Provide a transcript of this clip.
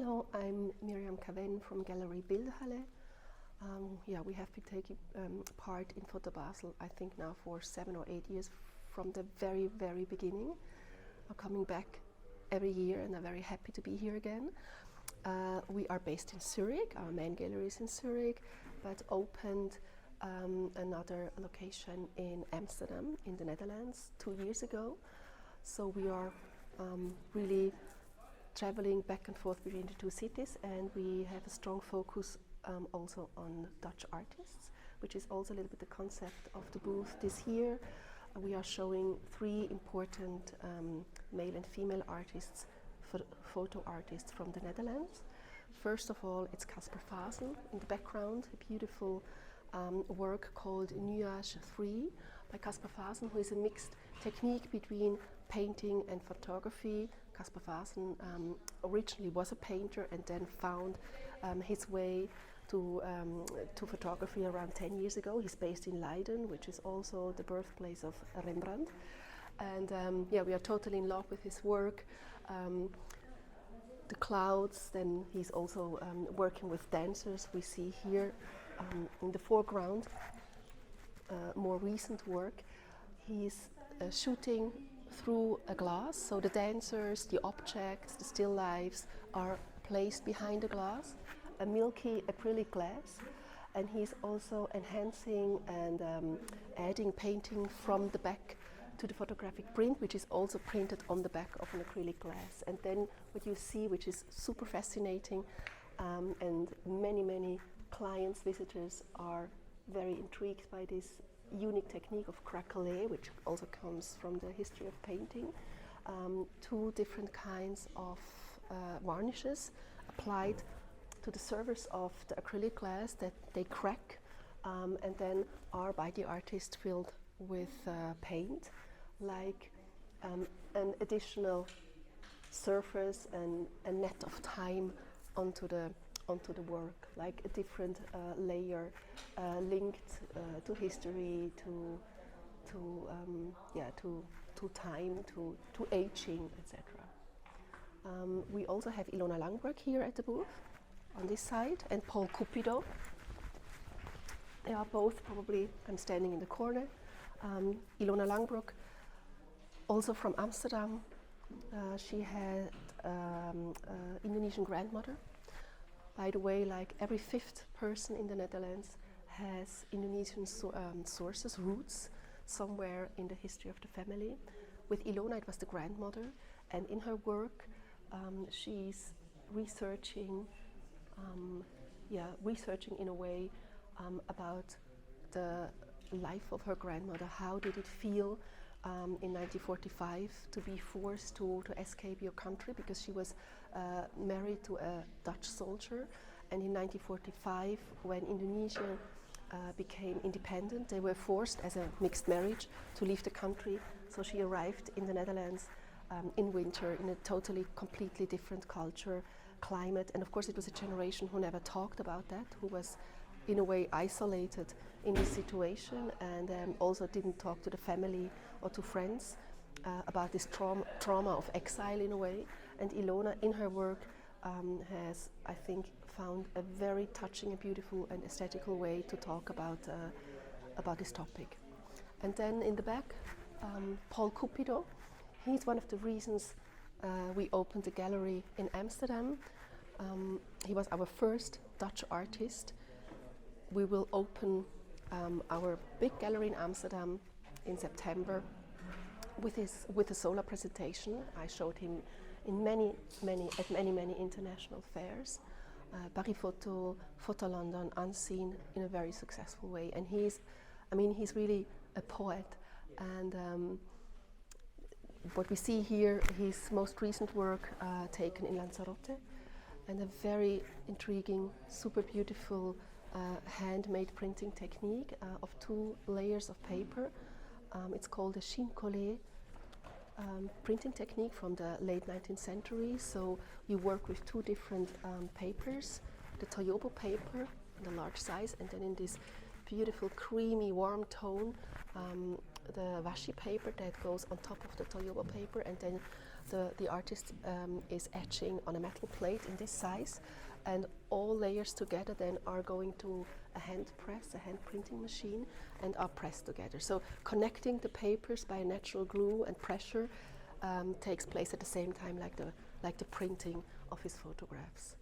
Hello, I'm Miriam Kaven from Galerie Bildhalle. We have been taking part in Photo Basel, I think now for 7 or 8 years from the very, very beginning. I'm coming back every year and I'm very happy to be here again. We are based in Zurich, our main gallery is in Zurich, but opened another location in Amsterdam in the Netherlands 2 years ago. So we are really traveling back and forth between the two cities, and we have a strong focus also on Dutch artists, which is also a little bit the concept of the booth this year. We are showing 3 important male and female artists, photo artists from the Netherlands. First of all, it's Caspar Fasel in the background, a beautiful work called Nuage 3 by Caspar Fasel, who is a mixed technique between painting and photography. Caspar Fasel originally was a painter and then found his way to photography around 10 years ago. He's based in Leiden, which is also the birthplace of Rembrandt. And we are totally in love with his work. The clouds, then he's also working with dancers. We see here in the foreground more recent work. He's shooting through a glass, so the dancers, the objects, the still lifes are placed behind the glass, a milky acrylic glass, and he's also enhancing and adding painting from the back to the photographic print, which is also printed on the back of an acrylic glass. And then what you see, which is super fascinating, and many clients, visitors are very intrigued by this unique technique of craquelé, which also comes from the history of painting. 2 different kinds of varnishes applied to the surface of the acrylic glass that they crack and then are by the artist filled with paint, like an additional surface and a net of time onto the work, like a different layer linked to history, to time, to aging, etc. We also have Ilona Langbroek here at the booth on this side, and Paul Cupido. They are both probably, I'm standing in the corner. Ilona Langbroek, also from Amsterdam. She had Indonesian grandmother. By the way, like every 5th person in the Netherlands has Indonesian sources, roots, somewhere in the history of the family. With Ilona, it was the grandmother, and in her work, she's researching in a way about the life of her grandmother. How did it feel in 1945 to be forced to escape your country, because she was married to a Dutch soldier, and in 1945 when Indonesia became independent, they were forced as a mixed marriage to leave the country. So she arrived in the Netherlands in winter in a totally completely different culture, climate, and of course it was a generation who never talked about that, who was in a way isolated in this situation, and also didn't talk to the family or to friends about this trauma of exile in a way. And Ilona in her work has, I think, found a very touching and beautiful and aesthetical way to talk about this topic. And then in the back, Paul Cupido. He's one of the reasons we opened the gallery in Amsterdam. He was our first Dutch artist. We will open our big gallery in Amsterdam in September with a solar presentation. I showed him in many international fairs, Paris Photo, Photo London, Unseen, in a very successful way. And he's really a poet. And what we see here, his most recent work taken in Lanzarote, and a very intriguing, super beautiful handmade printing technique of 2 layers of paper. It's called a chine collée printing technique from the late 19th century. So we work with 2 different papers, the Toyobo paper, the large size, and then in this beautiful creamy warm tone, the washi paper that goes on top of the Toyobo paper, and then the artist is etching on a metal plate in this size, and all layers together then are going to a hand press, a hand printing machine, and are pressed together. So connecting the papers by a natural glue and pressure takes place at the same time like the printing of his photographs.